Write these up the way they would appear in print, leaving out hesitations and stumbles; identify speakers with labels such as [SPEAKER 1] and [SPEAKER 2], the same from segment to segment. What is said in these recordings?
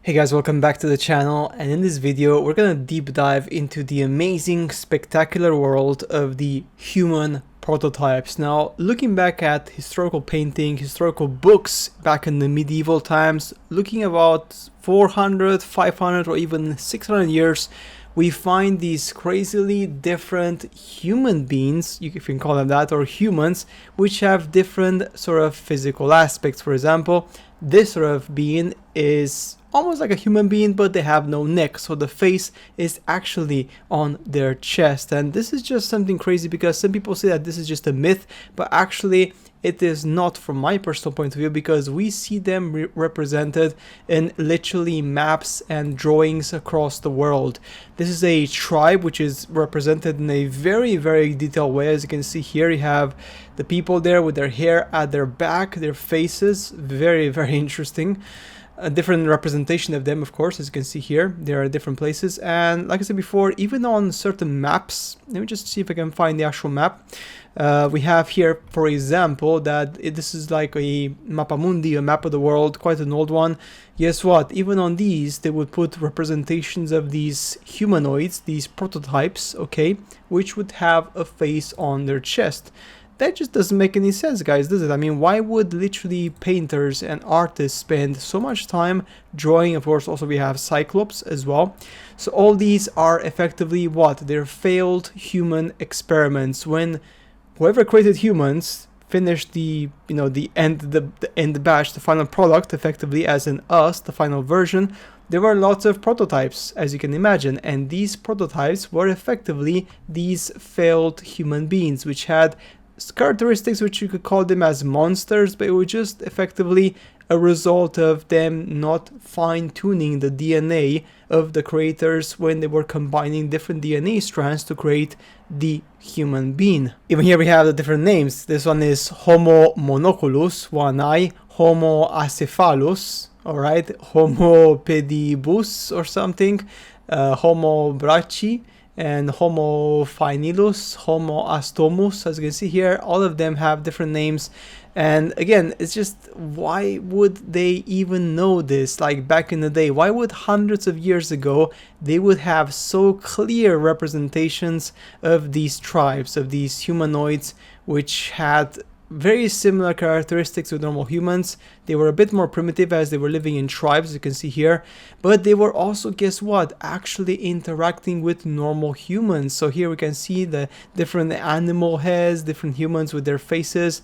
[SPEAKER 1] Hey guys, welcome back to the channel, and in this video we're gonna deep dive into the amazing, spectacular world of the human prototypes. Now, looking back at historical painting, historical books back in the medieval times, looking about 400, 500 or even 600 years, we find these crazily different human beings, if you can call them that, or humans, which have different sort of physical aspects. For example, this sort of being is almost like a human being, but they have no neck, so the face is actually on their chest. And this is just something crazy because some people say that this is just a myth, but actually it is not from my personal point of view, because we see them represented in literally maps and drawings across the world. This is a tribe which is represented in a very detailed way. As you can see here, you have the people there with their hair at their back, their faces, very interesting. A different representation of them, of course, as you can see here. There are different places, and like I said before, even on certain maps, let me just see if I can find the actual map. We have here, for example, that this is like a Mapamundi, a map of the world, quite an old one. Guess what? Even on these, they would put representations of these humanoids, these prototypes, okay, which would have a face on their chest. That just doesn't make any sense, guys, does it? I mean, why would literally painters and artists spend so much time drawing? Of course, also we have Cyclops as well. So all these are effectively what? They're failed human experiments. When whoever created humans finished the end batch, the final product, effectively, as in us, the final version, there were lots of prototypes, as you can imagine, and these prototypes were effectively these failed human beings, which had characteristics which you could call them as monsters, but it was just effectively a result of them not fine-tuning the DNA of the creators when they were combining different DNA strands to create the human being. Even here we have the different names. This one is Homo monoculus, one eye, Homo acephalus, alright, Homo pedibus or something, Homo bracci, and Homo finilus, Homo astomus. As you can see here, all of them have different names. And again, it's just, why would they even know this? Like back in the day, why would hundreds of years ago they would have so clear representations of these tribes, of these humanoids, which had very similar characteristics with normal humans? They were a bit more primitive as they were living in tribes, as you can see here, but they were also, guess what, actually interacting with normal humans. So here we can see the different animal heads, different humans with their faces,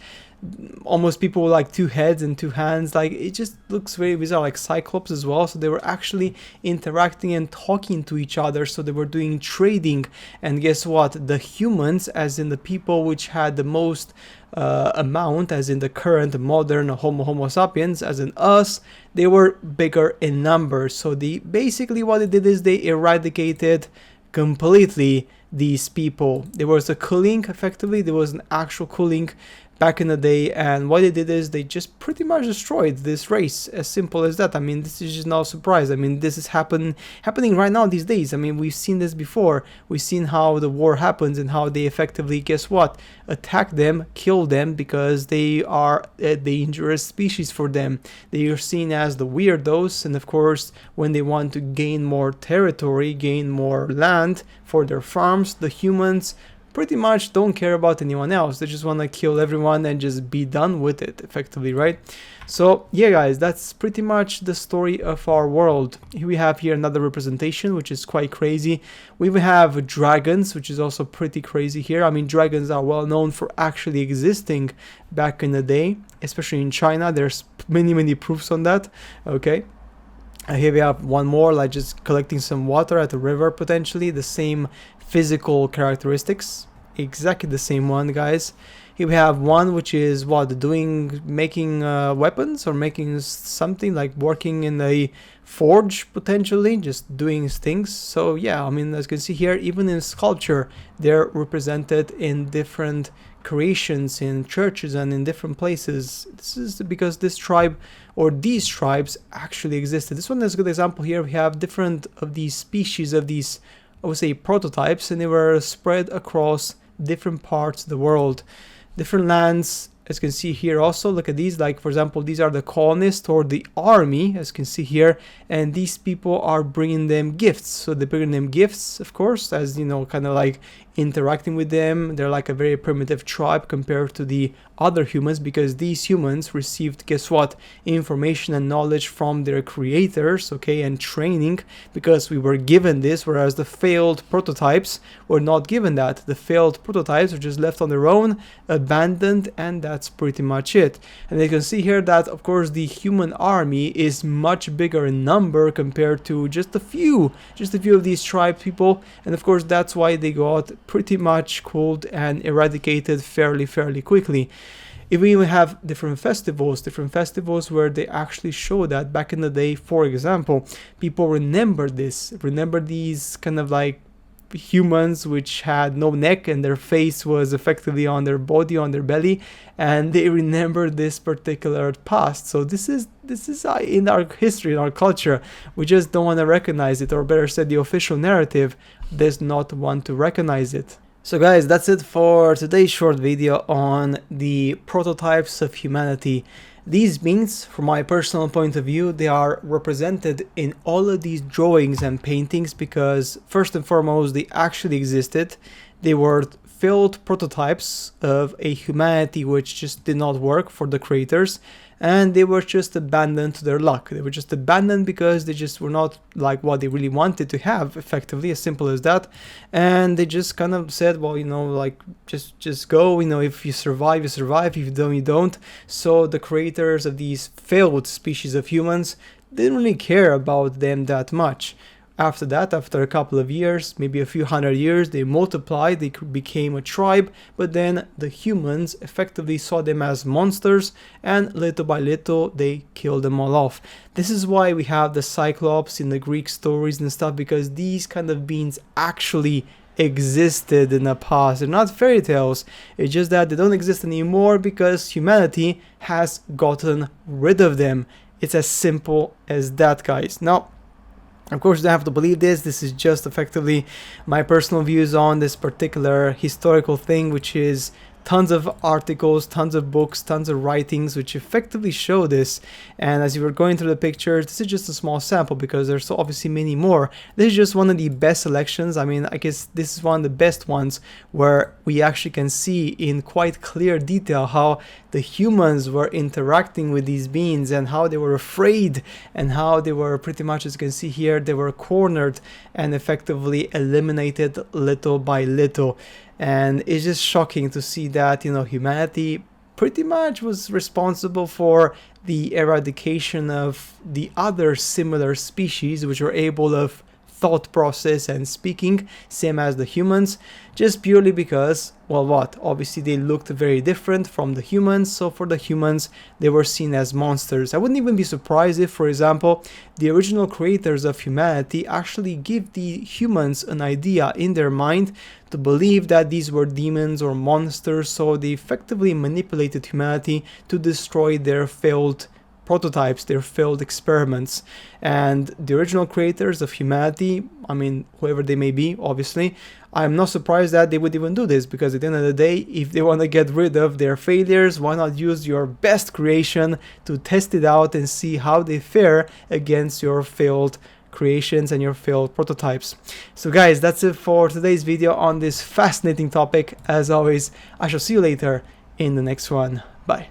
[SPEAKER 1] almost people with like two heads and two hands. Like, it just looks very bizarre, like Cyclops as well. So they were actually interacting and talking to each other, so they were doing trading. And guess what, the humans, as in the people which had the most amount, as in the current modern Homo sapiens, as in us, they were bigger in numbers. So they basically, what they did is they eradicated completely these people. There was a culling, effectively, there was an actual culling back in the day, and what they did is they just pretty much destroyed this race, as simple as that. I mean, this is just no surprise. I mean, this is happening right now these days. I mean, we've seen this before. We've seen how the war happens and how they effectively, guess what, attack them, kill them, because they are a dangerous species for them. They are seen as the weirdos, and of course, when they want to gain more territory, gain more land for their farms, the humans pretty much don't care about anyone else. They just want to kill everyone and just be done with it, effectively, right? So yeah, guys, that's pretty much the story of our world. Here we have here another representation, which is quite crazy. We even have dragons, which is also pretty crazy here. I mean, dragons are well known for actually existing back in the day, especially in China. There's many proofs on that, okay? Here we have one more, like just collecting some water at the river, potentially the same physical characteristics, exactly the same one, guys. Here we have one which is what, making weapons, or making something, like working in a forge, potentially just doing things. So yeah, I mean, as you can see here, even in sculpture, they're represented in different creations in churches and in different places. This is because this tribe, or these tribes, actually existed. This one is a good example. Here we have different of these species of these, I would say, prototypes, and they were spread across different parts of the world, different lands, as you can see here also, look at these, like for example, these are the colonists or the army, as you can see here, and these people are bringing them gifts. So they're bringing them gifts, of course, as you know, kind of like interacting with them. They're like a very primitive tribe compared to the other humans, because these humans received, guess what, information and knowledge from their creators, okay, and training, because we were given this, whereas the failed prototypes were not given that. The failed prototypes were just left on their own, abandoned, and that's pretty much it. And you can see here that, of course, the human army is much bigger in number compared to just a few of these tribe people, and of course that's why they got pretty much killed and eradicated fairly quickly. We even have different festivals where they actually show that back in the day. For example, people remember these kind of like humans which had no neck and their face was effectively on their body, on their belly, and they remember this particular past. So this is in our history, in our culture. We just don't want to recognize it, or better said, the official narrative does not want to recognize it. So guys, that's it for today's short video on the prototypes of humanity. These beings, from my personal point of view, they are represented in all of these drawings and paintings because, first and foremost, they actually existed. They were failed prototypes of a humanity which just did not work for the creators, and they were just abandoned to their luck. They were just abandoned because they just were not like what they really wanted to have, effectively, as simple as that. And they just kind of said, well, you know, like just go, you know, if you survive, you survive, if you don't, you don't. So the creators of these failed species of humans didn't really care about them that much. After that, after a couple of years, maybe a few hundred years, they multiplied, they became a tribe, but then the humans effectively saw them as monsters, and little by little, they killed them all off. This is why we have the Cyclops in the Greek stories and stuff, because these kind of beings actually existed in the past. They're not fairy tales, it's just that they don't exist anymore because humanity has gotten rid of them. It's as simple as that, guys. Now, of course, you don't have to believe this. This is just effectively my personal views on this particular historical thing, which is tons of articles, tons of books, tons of writings which effectively show this. And as you were going through the pictures, this is just a small sample because there's so obviously many more. This is just one of the best selections. I mean, I guess this is one of the best ones where we actually can see in quite clear detail how the humans were interacting with these beings and how they were afraid and how they were pretty much, as you can see here, they were cornered and effectively eliminated little by little. And it's just shocking to see that, you know, humanity pretty much was responsible for the eradication of the other similar species which were able of thought process and speaking, same as the humans, just purely because, well, what? Obviously they looked very different from the humans, so for the humans they were seen as monsters. I wouldn't even be surprised if, for example, the original creators of humanity actually give the humans an idea in their mind to believe that these were demons or monsters, so they effectively manipulated humanity to destroy their failed prototypes, their failed experiments. And the original creators of humanity, I mean, whoever they may be, obviously, I'm not surprised that they would even do this, because at the end of the day, if they want to get rid of their failures, why not use your best creation to test it out and see how they fare against your failed creations and your failed prototypes. So guys, that's it for today's video on this fascinating topic. As always, I shall see you later in the next one. Bye.